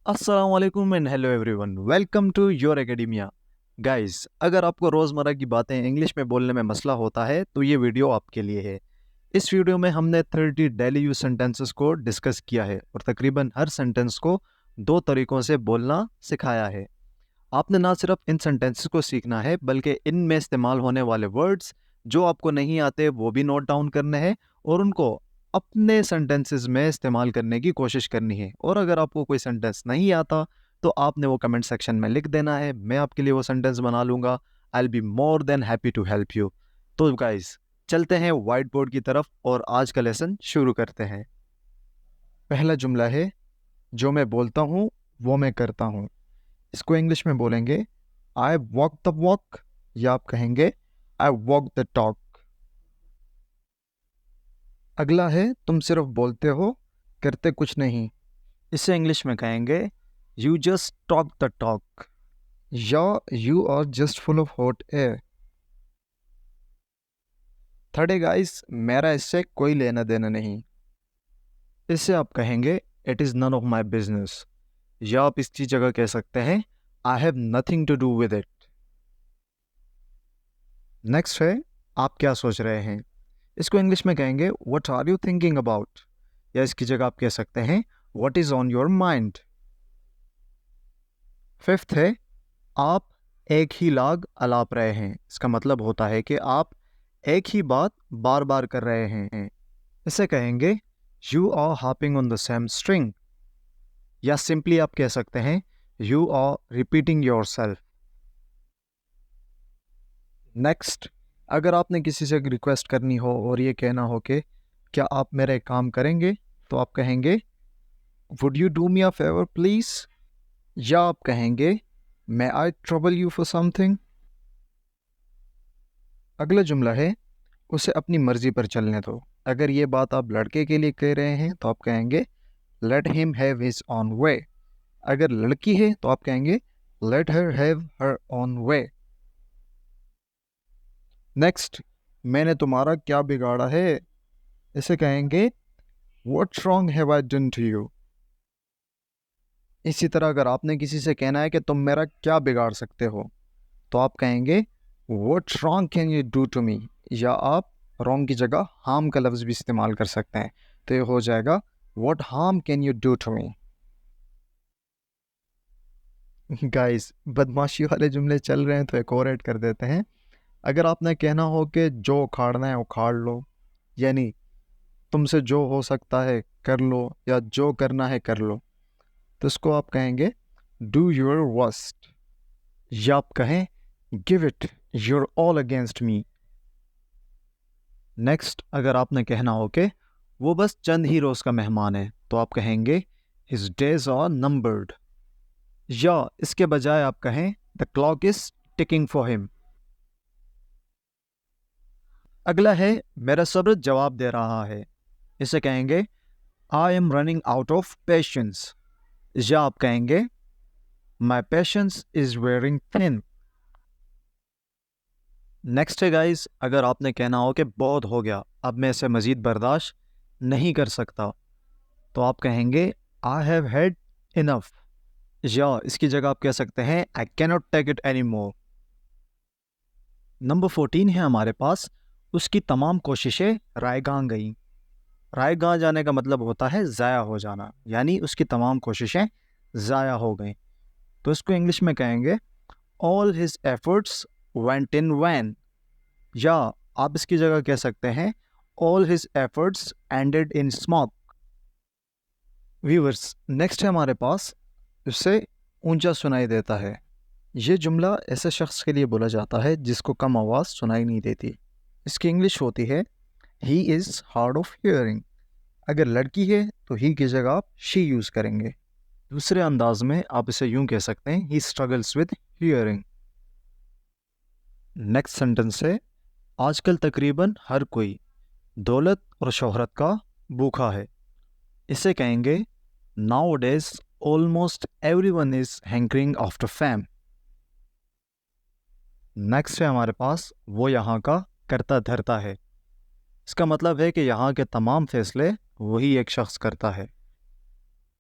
अस्सलाम वालेकुम and hello everyone, welcome to your academia. Guys, अगर आपको रोज़मर्रा की बातें इंग्लिश में बोलने में मसला होता है तो ये वीडियो आपके लिए है। इस वीडियो में हमने 30 डेली यूज सेंटेंसेस को डिस्कस किया है और तकरीबन हर सेंटेंस को दो तरीक़ों से बोलना सिखाया है। आपने ना सिर्फ इन सेंटेंसेस को सीखना है बल्कि इनमें इस्तेमाल होने वाले वर्ड्स जो आपको नहीं आते वो भी नोट डाउन करने हैं और उनको अपने सेंटेंसेस में इस्तेमाल करने की कोशिश करनी है। और अगर आपको कोई सेंटेंस नहीं आता तो आपने वो कमेंट सेक्शन में लिख देना है, मैं आपके लिए वो सेंटेंस बना लूँगा। I will be more than happy to help you. तो गाइस, चलते हैं वाइट बोर्ड की तरफ और आज का लेसन शुरू करते हैं। पहला जुमला है, जो मैं बोलता हूँ वो मैं करता हूँ। इसको इंग्लिश में बोलेंगे आई वॉक द वॉक, या आप कहेंगे आई वॉक द टॉक। अगला है, तुम सिर्फ बोलते हो करते कुछ नहीं। इसे इंग्लिश में कहेंगे you just talk the talk, या you are just full of hot air. Third है गाइस, मेरा इससे कोई लेना देना नहीं। इससे आप कहेंगे it is none of my business, या आप इसकी जगह कह सकते हैं I have nothing to do with it. Next है, आप क्या सोच रहे हैं। इसको इंग्लिश में कहेंगे what are you thinking about, या इसकी जगह आप कह सकते हैं what is on your mind. Fifth है, आप एक ही लाग अलाप रहे हैं। इसका मतलब होता है कि आप एक ही बात बार बार कर रहे हैं। इसे कहेंगे you are harping on the same string, या सिंपली आप कह सकते हैं you are repeating yourself. Next, अगर आपने किसी से रिक्वेस्ट करनी हो और ये कहना हो कि क्या आप मेरे काम करेंगे, तो आप कहेंगे would you do me a favour please, या आप कहेंगे मे आई ट्रबल यू फॉर समथिंग। अगला जुमला है, उसे अपनी मर्जी पर चलने दो। अगर ये बात आप लड़के के लिए कह रहे हैं तो आप कहेंगे let him have his own way. अगर लड़की है तो आप कहेंगे let her have her own way. Next, मैंने तुम्हारा क्या बिगाड़ा है। इसे कहेंगे what wrong have I done to you. इसी तरह अगर आपने किसी से कहना है कि तुम मेरा क्या बिगाड़ सकते हो, तो आप कहेंगे what wrong can you do to me, या आप रॉन्ग की जगह हार्म का लफ्ज़ भी इस्तेमाल कर सकते हैं। तो ये हो जाएगा what harm can you do to me. Guys, बदमाशी वाले जुमले चल रहे हैं तो एक और ऐड कर देते हैं। अगर आपने कहना हो कि जो उखाड़ना है उखाड़ लो, यानी तुमसे जो हो सकता है कर लो, या जो करना है कर लो, तो इसको आप कहेंगे डू योर वर्स्ट, या आप कहें give it your all against me. Next, अगर आपने कहना हो कि वो बस चंद ही रोज़ का मेहमान है, तो आप कहेंगे हिज डेज आर नंबर्ड, या इसके बजाय आप कहें the clock is ticking for him. अगला है, मेरा सब्र जवाब दे रहा है। इसे कहेंगे I am running out of patience, या आप कहेंगे my patience is wearing thin. Next है गाइस, अगर आपने कहना हो कि बहुत हो गया, अब मैं इसे मज़ीद बर्दाश्त नहीं कर सकता, तो आप कहेंगे आई हैव हैड इनफ, या इसकी जगह आप कह सकते हैं I cannot take it any more. Number 14 है हमारे पास, उसकी तमाम कोशिशें रायगां गईं। रायगां जाने का मतलब होता है ज़ाया हो जाना, यानी उसकी तमाम कोशिशें ज़ाया हो गईं। तो इसको इंग्लिश में कहेंगे all his efforts went in vain, या आप इसकी जगह कह सकते हैं all his efforts ended in smoke. Viewers, next है हमारे पास, उससे ऊंचा सुनाई देता है। ये जुमला ऐसे शख्स के लिए बोला जाता है जिसको कम आवाज़ सुनाई नहीं देती। इसकी इंग्लिश होती है he is hard of hearing. अगर लड़की है तो ही की जगह आप शी यूज़ करेंगे। दूसरे अंदाज में आप इसे यूं कह सकते हैं ही struggles with hearing. Next sentence है, आजकल तकरीबन हर कोई दौलत और शोहरत का भूखा है। इसे कहेंगे now days almost every one is hankering after fam. Next है हमारे पास, वो यहाँ का करता धरता है। इसका मतलब है कि यहाँ के तमाम फैसले वही एक शख्स करता है।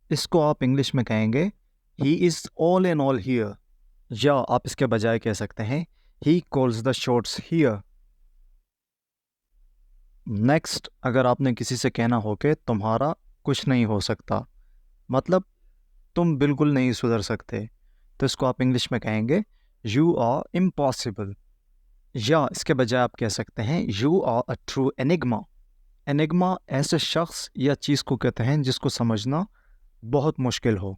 इसको आप इंग्लिश में कहेंगे he is all in all here, या आप इसके बजाय कह सकते हैं he calls the shots here. Next, अगर आपने किसी से कहना हो कि तुम्हारा कुछ नहीं हो सकता, मतलब तुम बिल्कुल नहीं सुधर सकते, तो इसको आप इंग्लिश में कहेंगे यू आर इम्पॉसिबल। या इसके बजाय आप कह सकते हैं you are a true enigma. Enigma ऐसे शख्स या चीज़ को कहते हैं जिसको समझना बहुत मुश्किल हो।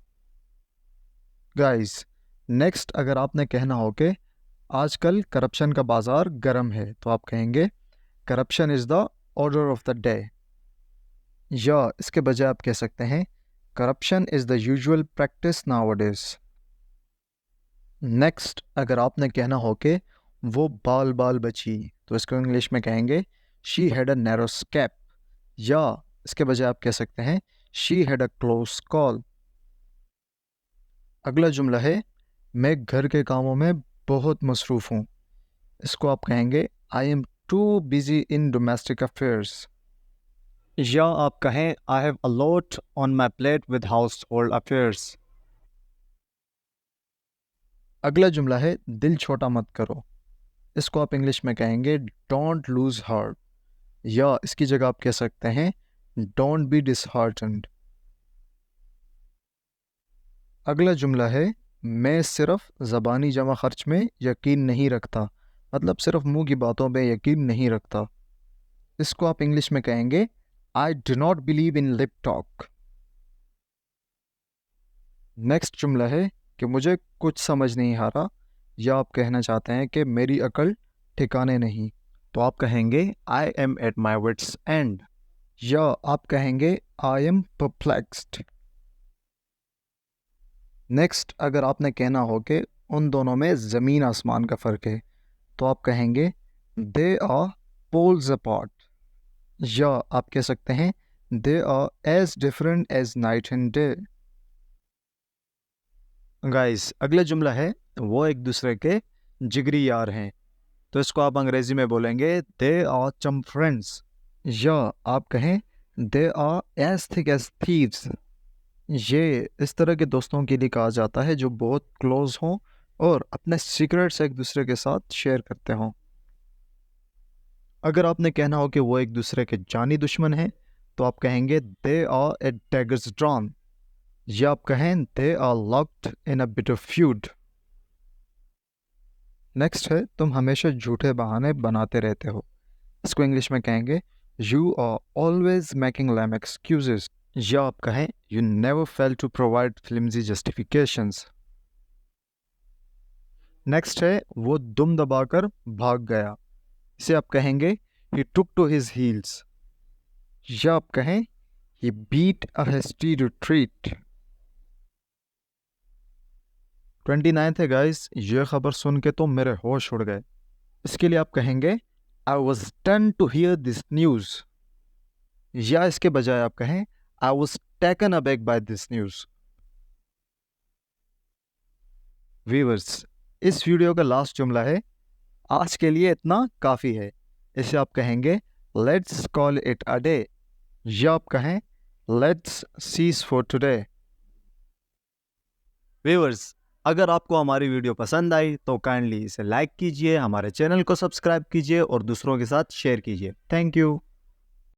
गाइस, नेक्स्ट, अगर आपने कहना हो कि आजकल करप्शन का बाज़ार गर्म है, तो आप कहेंगे corruption is the order of the day. या इसके बजाय आप कह सकते हैं corruption is the usual practice nowadays. Next, अगर आपने कहना हो कि वो बाल बाल बची, तो इसको इंग्लिश में कहेंगे शी हैड अ नैरो स्कैप। या इसके बजाय आप कह सकते हैं she had a close call. अगला जुमला है मैं घर के कामों में बहुत मसरूफ़ हूँ, इसको आप कहेंगे I M too busy in domestic affairs. या आप कहें I have a lot on my plate with house hold affairs. अगला जुमला है दिल छोटा मत करो, इसको आप इंग्लिश में कहेंगे डोंट लूज हार्ट। या इसकी जगह आप कह सकते हैं डोंट बी डिसहार्टन्ड। अगला जुमला है मैं सिर्फ ज़बानी जमा खर्च में यकीन नहीं रखता, मतलब सिर्फ मुंह की बातों पे यकीन नहीं रखता, इसको आप इंग्लिश में कहेंगे I do not believe in lip talk. Next जुमला है कि मुझे कुछ समझ नहीं आ रहा, या आप कहना चाहते हैं कि मेरी अकल ठिकाने नहीं, तो आप कहेंगे I am at my wits end. या आप कहेंगे आई एम परप्लेक्स्ड। नेक्स्ट, अगर आपने कहना हो कि उन दोनों में ज़मीन आसमान का फ़र्क है, तो आप कहेंगे दे आर पोल्स अपार्ट। या आप कह सकते हैं they are as different as night and day. Guys, अगला जुमला है वो एक दूसरे के जिगरी यार हैं, तो इसको आप अंग्रेजी में बोलेंगे दे आर चम फ्रेंड्स। या आप कहें they are as thick as thieves. ये इस तरह के दोस्तों के लिए कहा जाता है जो बहुत क्लोज हों और अपने सीक्रेट्स एक दूसरे के साथ शेयर करते हों। अगर आपने कहना हो कि वो एक दूसरे के जानी दुश्मन हैं, तो आप कहेंगे they are at daggers drawn. या आप कहें they are locked in a bitter feud. Next है तुम हमेशा झूठे बहाने बनाते रहते हो, इसको इंग्लिश में कहेंगे you are always making lame excuses. या आप कहें you never fail to provide flimsy justifications. Next है वो दुम दबाकर भाग गया, इसे आप कहेंगे he took to his heels. या आप कहें he beat a hasty retreat. 29 है गाइस, ये खबर सुन के तो मेरे होश उड़ गए, इसके लिए आप कहेंगे I was stunned to hear this news. या इसके बजाय आप कहें I was taken aback by this news. Viewers, इस वीडियो का लास्ट जुमला है आज के लिए इतना काफ़ी है, इसे आप कहेंगे let's call it a day. या आप कहें let's cease for today. Viewers, अगर आपको हमारी वीडियो पसंद आई तो काइंडली इसे लाइक कीजिए, हमारे चैनल को सब्सक्राइब कीजिए और दूसरों के साथ शेयर कीजिए। Thank you.